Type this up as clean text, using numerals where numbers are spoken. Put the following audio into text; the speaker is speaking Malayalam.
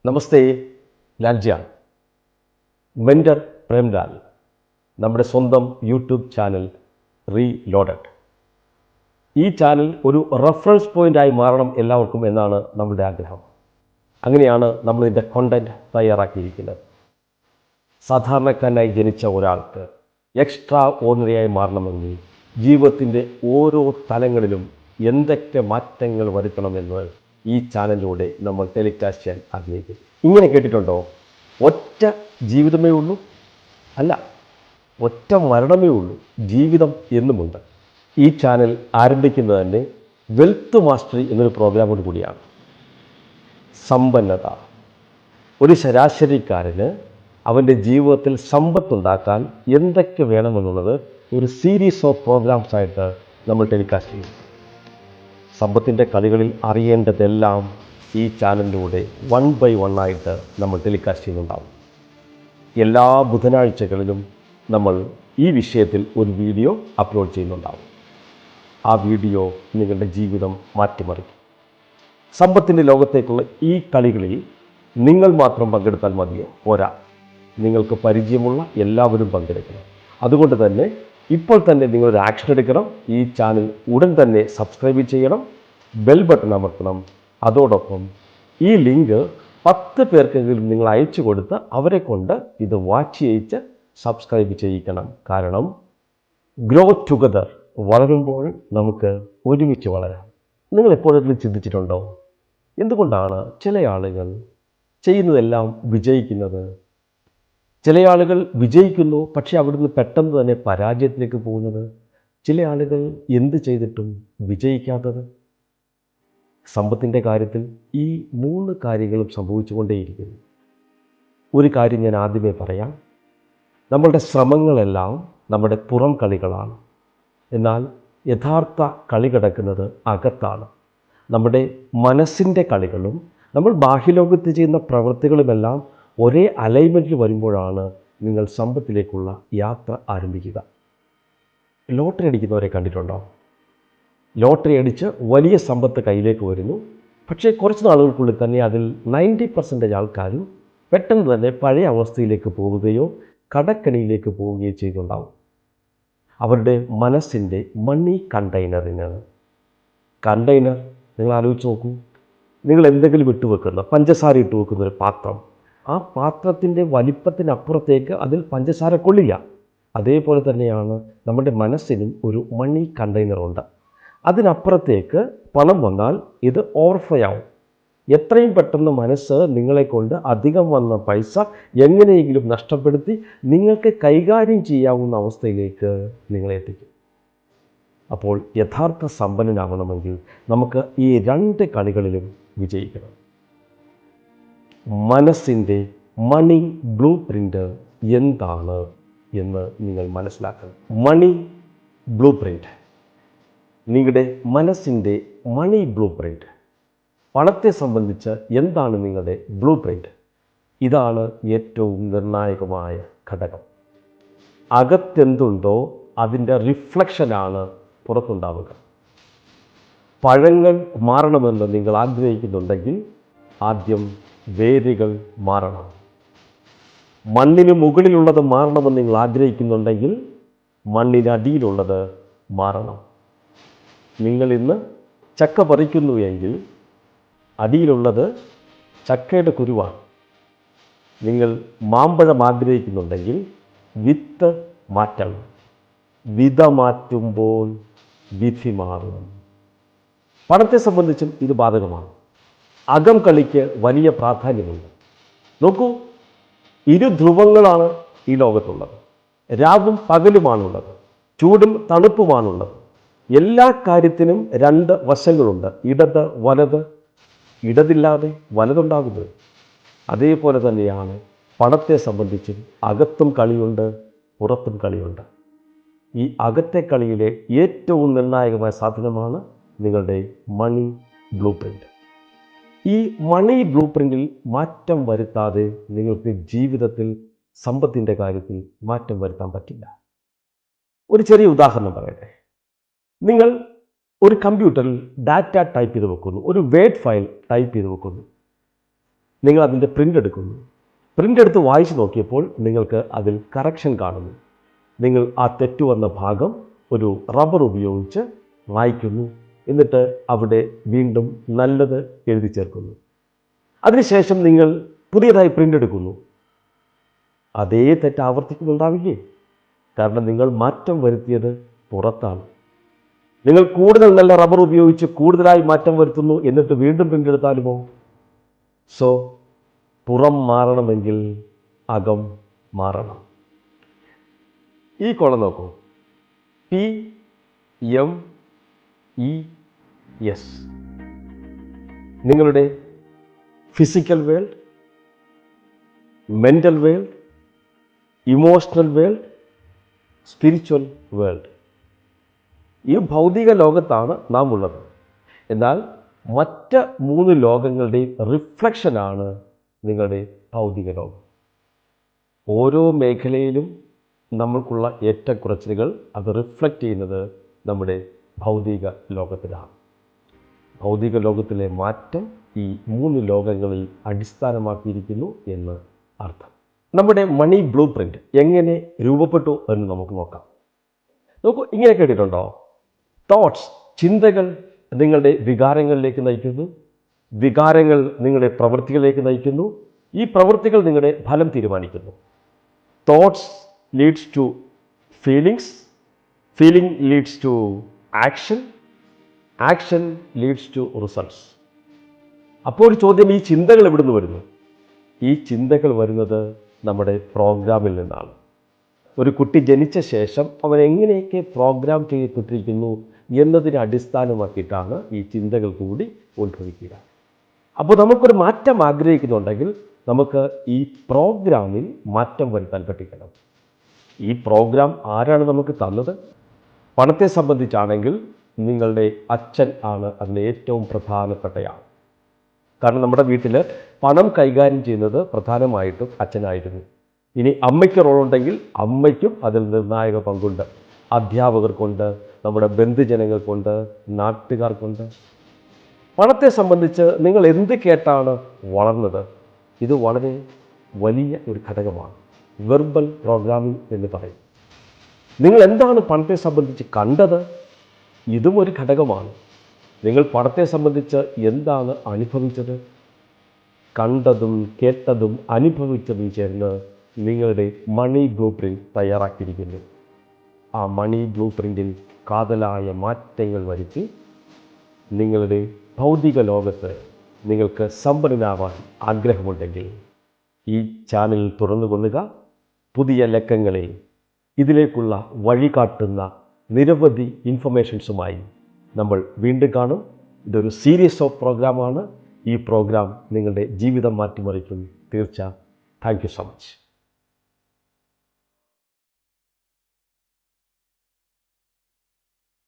നമസ്തേ, ലാൽജിയാണ്. മെൻറ്റർ പ്രേംലാൽ, നമ്മുടെ സ്വന്തം യൂട്യൂബ് ചാനൽ റീലോഡഡ്. ഈ ചാനൽ ഒരു റെഫറൻസ് പോയിൻ്റായി മാറണം എല്ലാവർക്കും എന്നാണ് നമ്മുടെ ആഗ്രഹം. അങ്ങനെയാണ് നമ്മളിതിൻ്റെ കോണ്ടൻറ്റ് തയ്യാറാക്കിയിരിക്കുന്നത്. സാധാരണക്കാരനായി ജനിച്ച ഒരാൾക്ക് എക്സ്ട്രാ ഓർഡിനറിയായി മാറണമെങ്കിൽ ജീവിതത്തിൻ്റെ ഓരോ തലങ്ങളിലും എന്തൊക്കെ മാറ്റങ്ങൾ വരുത്തണമെന്ന് ഈ ചാനലിലൂടെ നമ്മൾ ടെലികാസ്റ്റ് ചെയ്യാൻ ആഗ്രഹിക്കുന്നു. ഇങ്ങനെ കേട്ടിട്ടുണ്ടോ? ഒറ്റ ജീവിതമേ ഉള്ളൂ? അല്ല, ഒറ്റ മരണമേ ഉള്ളൂ. ജീവിതം എന്നുമുണ്ട്. ഈ ചാനൽ ആരംഭിക്കുന്നത് തന്നെ വെൽത്ത് മാസ്റ്ററി എന്നൊരു പ്രോഗ്രാമോട് കൂടിയാണ്. സമ്പന്നത. ഒരു ശരാശരിക്കാരന് അവൻ്റെ ജീവിതത്തിൽ സമ്പത്തുണ്ടാക്കാൻ എന്തൊക്കെ വേണമെന്നുള്ളത് ഒരു സീരീസ് ഓഫ് പ്രോഗ്രാംസ് ആയിട്ട് നമ്മൾ ടെലികാസ്റ്റ് ചെയ്യും. സമ്പത്തിൻ്റെ കളികളിൽ അറിയേണ്ടതെല്ലാം ഈ ചാനലിലൂടെ 1 by 1 ആയിട്ട് നമ്മൾ ടെലികാസ്റ്റ് ചെയ്യുന്നുണ്ടാവും. എല്ലാ ബുധനാഴ്ചകളിലും നമ്മൾ ഈ വിഷയത്തിൽ ഒരു വീഡിയോ അപ്ലോഡ് ചെയ്യുന്നുണ്ടാവും. ആ വീഡിയോ നിങ്ങളുടെ ജീവിതം മാറ്റിമറിക്കും. സമ്പത്തിൻ്റെ ലോകത്തേക്കുള്ള ഈ കളികളിൽ നിങ്ങൾ മാത്രം പങ്കെടുത്താൽ മതിയോ? പോരാ, നിങ്ങൾക്ക് പരിചയമുള്ള എല്ലാവരും പങ്കെടുക്കണം. അതുകൊണ്ട് തന്നെ ഇപ്പോൾ തന്നെ നിങ്ങളൊരു ആക്ഷൻ എടുക്കണം. ഈ ചാനൽ ഉടൻ തന്നെ സബ്സ്ക്രൈബ് ചെയ്യണം, ബെൽ ബട്ടൺ അമർത്തണം. അതോടൊപ്പം ഈ ലിങ്ക് 10 പേർക്കെങ്കിലും നിങ്ങൾ അയച്ചു കൊടുത്ത് അവരെ കൊണ്ട് ഇത് വാച്ച് ചെയ്യിച്ച് സബ്സ്ക്രൈബ് ചെയ്യിക്കണം. കാരണം ഗ്രോ ടുഗദർ, വളരുമ്പോൾ നമുക്ക് ഒരുമിച്ച് വളരാം. നിങ്ങൾ എപ്പോഴെങ്കിലും ചിന്തിച്ചിട്ടുണ്ടോ എന്തുകൊണ്ടാണ് ചില ആളുകൾ ചെയ്യുന്നതെല്ലാം വിജയിക്കുന്നത്? ചില ആളുകൾ വിജയിക്കുന്നു, പക്ഷേ അവിടുന്ന് പെട്ടെന്ന് തന്നെ പരാജയത്തിലേക്ക് പോകുന്നത്? ചില ആളുകൾ എന്ത് ചെയ്തിട്ടും വിജയിക്കാത്തത്? സമ്പത്തിൻ്റെ കാര്യത്തിൽ ഈ 3 കാര്യങ്ങളും സംഭവിച്ചുകൊണ്ടേയിരിക്കുന്നു. ഒരു കാര്യം ഞാൻ ആദ്യമേ പറയാം. നമ്മളുടെ ശ്രമങ്ങളെല്ലാം നമ്മുടെ പുറം കളികളാണ്. എന്നാൽ യഥാർത്ഥ കളി കിടക്കുന്നത് അകത്താണ്. നമ്മുടെ മനസ്സിൻ്റെ കളികളും നമ്മൾ ബാഹ്യലോകത്ത് ചെയ്യുന്ന പ്രവൃത്തികളുമെല്ലാം ഒരേ അലൈൻമെൻറ്റിൽ വരുമ്പോഴാണ് നിങ്ങൾ സമ്പത്തിലേക്കുള്ള യാത്ര ആരംഭിക്കുക. ലോട്ടറി അടിക്കുന്നവരെ കണ്ടിട്ടുണ്ടോ? ലോട്ടറി അടിച്ച് വലിയ സമ്പത്ത് കയ്യിലേക്ക് വരുന്നു. പക്ഷേ കുറച്ച് നാളുകൾക്കുള്ളിൽ തന്നെ അതിൽ 90% ആൾക്കാരും പെട്ടെന്ന് തന്നെ പഴയ അവസ്ഥയിലേക്ക് പോവുകയോ കടക്കണിയിലേക്ക് പോവുകയോ ചെയ്തുണ്ടാവും. അവരുടെ മനസ്സിൻ്റെ മണി കണ്ടെയ്നർ നിങ്ങൾ ആലോചിച്ച് നോക്കൂ. നിങ്ങൾ എന്തെങ്കിലും ഇട്ട് വെക്കുന്ന, പഞ്ചസാര ഇട്ട് വെക്കുന്ന ഒരു പാത്രം, ആ പാത്രത്തിൻ്റെ വലിപ്പത്തിനപ്പുറത്തേക്ക് അതിൽ പഞ്ചസാര കൊള്ളില്ല. അതേപോലെ തന്നെയാണ് നമ്മുടെ മനസ്സിനും ഒരു മണി കണ്ടെയ്നറുണ്ട്. അതിനപ്പുറത്തേക്ക് പണം വന്നാൽ ഇത് ഓവർഫ്ലോ ആവും. എത്രയും പെട്ടെന്ന് മനസ്സ് നിങ്ങളെക്കൊണ്ട് അധികം വന്ന പൈസ എങ്ങനെയെങ്കിലും നഷ്ടപ്പെടുത്തി നിങ്ങൾക്ക് കൈകാര്യം ചെയ്യാവുന്ന അവസ്ഥയിലേക്ക് നിങ്ങളെ എത്തിക്കും. അപ്പോൾ യഥാർത്ഥ സമ്പന്നനാകണമെങ്കിൽ നമുക്ക് ഈ 2 കളികളിലും വിജയിക്കണം. മനസ്സിൻ്റെ മണി ബ്ലൂ പ്രിൻ്റ് എന്താണ് എന്ന് നിങ്ങൾ മനസ്സിലാക്കണം. മണി ബ്ലൂ പ്രിൻ്റ്, നിങ്ങളുടെ മനസ്സിൻ്റെ മണി ബ്ലൂ പ്രിൻ്റ്, പണത്തെ സംബന്ധിച്ച് എന്താണ് നിങ്ങളുടെ ബ്ലൂ പ്രിൻ്റ്? ഇതാണ് ഏറ്റവും നിർണായകമായ ഘടകം. അകത്തെന്തുണ്ടോ അതിൻ്റെ റിഫ്ലക്ഷനാണ് പുറത്തുണ്ടാവുക. പഴങ്ങൾ മാറണമെന്ന് നിങ്ങൾ ആഗ്രഹിക്കുന്നുണ്ടെങ്കിൽ ആദ്യം വേരുകൾ മാറണം. മണ്ണിന് മുകളിലുള്ളത് മാറണമെന്ന് നിങ്ങൾ ആഗ്രഹിക്കുന്നുണ്ടെങ്കിൽ മണ്ണിനടിയിലുള്ളത് മാറണം. നിങ്ങൾ ഇന്ന് ചക്ക പറിക്കുന്നു എങ്കിൽ അടിയിലുള്ളത് ചക്കയുടെ കുരുവാണ്. നിങ്ങൾ മാമ്പഴം ആഗ്രഹിക്കുന്നുണ്ടെങ്കിൽ വിത്ത് മാറ്റണം. വിത മാറ്റുമ്പോൾ വിധി മാറും. പണത്തെ സംബന്ധിച്ചും ഇത് ബാധകമാണ്. അകം കളിക്ക് വലിയ പ്രാധാന്യമുണ്ട്. നോക്കൂ, 2 ധ്രുവങ്ങളാണ് ഈ ലോകത്തുള്ളത്. രാവും പകലുമാണുള്ളത്, ചൂടും തണുപ്പുമാണുള്ളത്. എല്ലാ കാര്യത്തിനും 2 വശങ്ങളുണ്ട്. ഇടത് വലത്. ഇടതില്ലാതെ വലതുണ്ടാകുന്നത്. അതേപോലെ തന്നെയാണ് പണത്തെ സംബന്ധിച്ചും അകത്തും കളിയുണ്ട്, പുറത്തും കളിയുണ്ട്. ഈ അകത്തെ കളിയിലെ ഏറ്റവും നിർണായകമായ സാധനമാണ് നിങ്ങളുടെ മണി ബ്ലൂ പ്രിൻ്റ്. ഈ മണി ബ്ലൂ പ്രിൻ്റിൽ മാറ്റം വരുത്താതെ നിങ്ങൾക്ക് ജീവിതത്തിൽ സമ്പത്തിൻ്റെ കാര്യത്തിൽ മാറ്റം വരുത്താൻ പറ്റില്ല. ഒരു ചെറിയ ഉദാഹരണം പറയട്ടെ. നിങ്ങൾ ഒരു കമ്പ്യൂട്ടറിൽ ഡാറ്റ ടൈപ്പ് ചെയ്ത് വെക്കുന്നു, ഒരു വേഡ് ഫയൽ ടൈപ്പ് ചെയ്ത് വെക്കുന്നു. നിങ്ങൾ അതിൻ്റെ പ്രിൻ്റ് എടുക്കുന്നു. പ്രിൻ്റ് എടുത്ത് വായിച്ച് നോക്കിയപ്പോൾ നിങ്ങൾക്ക് അതിൽ കറക്ഷൻ കാണുന്നു. നിങ്ങൾ ആ തെറ്റു വന്ന ഭാഗം ഒരു റബ്ബർ ഉപയോഗിച്ച് മായ്ക്കുന്നു. എന്നിട്ട് അവിടെ വീണ്ടും നല്ലത് എഴുതി ചേർക്കുന്നു. അതിനുശേഷം നിങ്ങൾ പുതിയതായി പ്രിൻ്റ് എടുക്കുന്നു. അതേ തെറ്റ് ആവർത്തിക്കുന്നുണ്ടാവില്ലേ? കാരണം നിങ്ങൾ മാറ്റം വരുത്തിയത് പുറത്താണ്. നിങ്ങൾ കൂടുതൽ നല്ല റബ്ബർ ഉപയോഗിച്ച് കൂടുതലായി മാറ്റം വരുത്തുന്നു. എന്നിട്ട് വീണ്ടും പ്രിൻ്റ് എടുത്താലുമോ? സോ പുറം മാറണമെങ്കിൽ അകം മാറണം. ഈ കോളം നോക്കൂ. PMES. നിങ്ങളുടെ physical world, mental world, emotional world, spiritual world. ഈ ഭൗതിക ലോകത്താണ് നാം ഉള്ളത്. എന്നാൽ മറ്റ് 3 ലോകങ്ങളുടെയും റിഫ്ലക്ഷനാണ് നിങ്ങളുടെ ഭൗതിക ലോകം. ഓരോ മേഖലയിലും നമ്മൾക്കുള്ള ഏറ്റക്കുറച്ചിലുകൾ അത് റിഫ്ലക്റ്റ് ചെയ്യുന്നത് നമ്മുടെ ഭൗതിക ലോകത്തിലാണ്. ഭൗതിക ലോകത്തിലെ മാറ്റം ഈ 3 ലോകങ്ങളിൽ അടിസ്ഥാനമാക്കിയിരിക്കുന്നു എന്ന് അർത്ഥം. നമ്മുടെ മണി ബ്ലൂ പ്രിൻ്റ് എങ്ങനെ രൂപപ്പെട്ടു എന്ന് നമുക്ക് നോക്കാം. നോക്കൂ, ഇങ്ങനെ കേട്ടിട്ടുണ്ടോ? തോട്ട്സ്, ചിന്തകൾ നിങ്ങളുടെ വികാരങ്ങളിലേക്ക് നയിക്കുന്നു. വികാരങ്ങൾ നിങ്ങളുടെ പ്രവൃത്തികളിലേക്ക് നയിക്കുന്നു. ഈ പ്രവൃത്തികൾ നിങ്ങളുടെ ഫലം തീരുമാനിക്കുന്നു. Thoughts leads to feelings, feeling leads to action, action leads to results. അപ്പോൾ ഒരു ചോദ്യം, ഈ ചിന്തകൾ എവിടെ നിന്ന് വരുന്നു? ഈ ചിന്തകൾ വരുന്നത് നമ്മുടെ പ്രോഗ്രാമിൽ നിന്നാണ്. ഒരു കുട്ടി ജനിച്ച ശേഷം അവൻ എങ്ങനെയൊക്കെ പ്രോഗ്രാം ചെയ്യപ്പെട്ടിരിക്കുന്നു എന്നതിനെ അടിസ്ഥാനമാക്കിയിട്ടാണ് ഈ ചിന്തകൾ കൂടി ഉത്ഭവിക്കുക. അപ്പോൾ നമുക്കൊരു മാറ്റം ആഗ്രഹിക്കുന്നുണ്ടെങ്കിൽ നമുക്ക് ഈ പ്രോഗ്രാമിൽ മാറ്റം വരുത്താൻ പഠിക്കണം. ഈ പ്രോഗ്രാം ആരാണ് നമുക്ക് തന്നത്? പണത്തെ സംബന്ധിച്ചാണെങ്കിൽ നിങ്ങളുടെ അച്ഛൻ ആണ് അതിൻ്റെ ഏറ്റവും പ്രധാനപ്പെട്ടയാൾ. കാരണം നമ്മുടെ വീട്ടിൽ പണം കൈകാര്യം ചെയ്യുന്നത് പ്രധാനമായിട്ടും അച്ഛനായിരുന്നു. ഇനി അമ്മയ്ക്ക് റോളുണ്ടെങ്കിൽ അമ്മയ്ക്കും അതിൽ നിർണായക പങ്കുണ്ട്. അധ്യാപകർക്കുണ്ട്, നമ്മുടെ ബന്ധുജനങ്ങൾക്കുണ്ട്, നാട്ടുകാർക്കുണ്ട്. പണത്തെ സംബന്ധിച്ച് നിങ്ങൾ എന്ത് കേട്ടാണ് വളർന്നത്? ഇത് വളരെ വലിയ ഒരു ഘടകമാണ്. വെർബൽ പ്രോഗ്രാമിംഗ് എന്ന് പറയും. നിങ്ങൾ എന്താണ് പണത്തെ സംബന്ധിച്ച് കണ്ടത്? ഇതും ഒരു ഘടകമാണ്. നിങ്ങൾ പണത്തെ സംബന്ധിച്ച് എന്താണ് അനുഭവിച്ചത്? കണ്ടതും കേട്ടതും അനുഭവിച്ചതും ചേർന്ന് നിങ്ങളുടെ മണി ബ്ലൂ പ്രിൻ്റ് തയ്യാറാക്കിയിരിക്കുന്നു. ആ മണി ബ്ലൂ പ്രിൻ്റിൽ കാതലായ മാറ്റങ്ങൾ വരുത്തി നിങ്ങളുടെ ഭൗതിക ലോകത്ത് നിങ്ങൾക്ക് സമ്പന്നനാവാൻ ആഗ്രഹമുണ്ടെങ്കിൽ ഈ ചാനൽ തുറന്നുകൊള്ളുക. പുതിയ ലക്കങ്ങളെ ഇതിലേക്കുള്ള വഴി കാട്ടുന്ന നിരവധി ഇൻഫർമേഷൻസുമായി നമ്മൾ വീണ്ടും കാണും. ഇതൊരു സീരീസ് ഓഫ് പ്രോഗ്രാമാണ്. ഈ പ്രോഗ്രാം നിങ്ങളുടെ ജീവിതം മാറ്റിമറിക്കും. തീർച്ച. Thank you so much.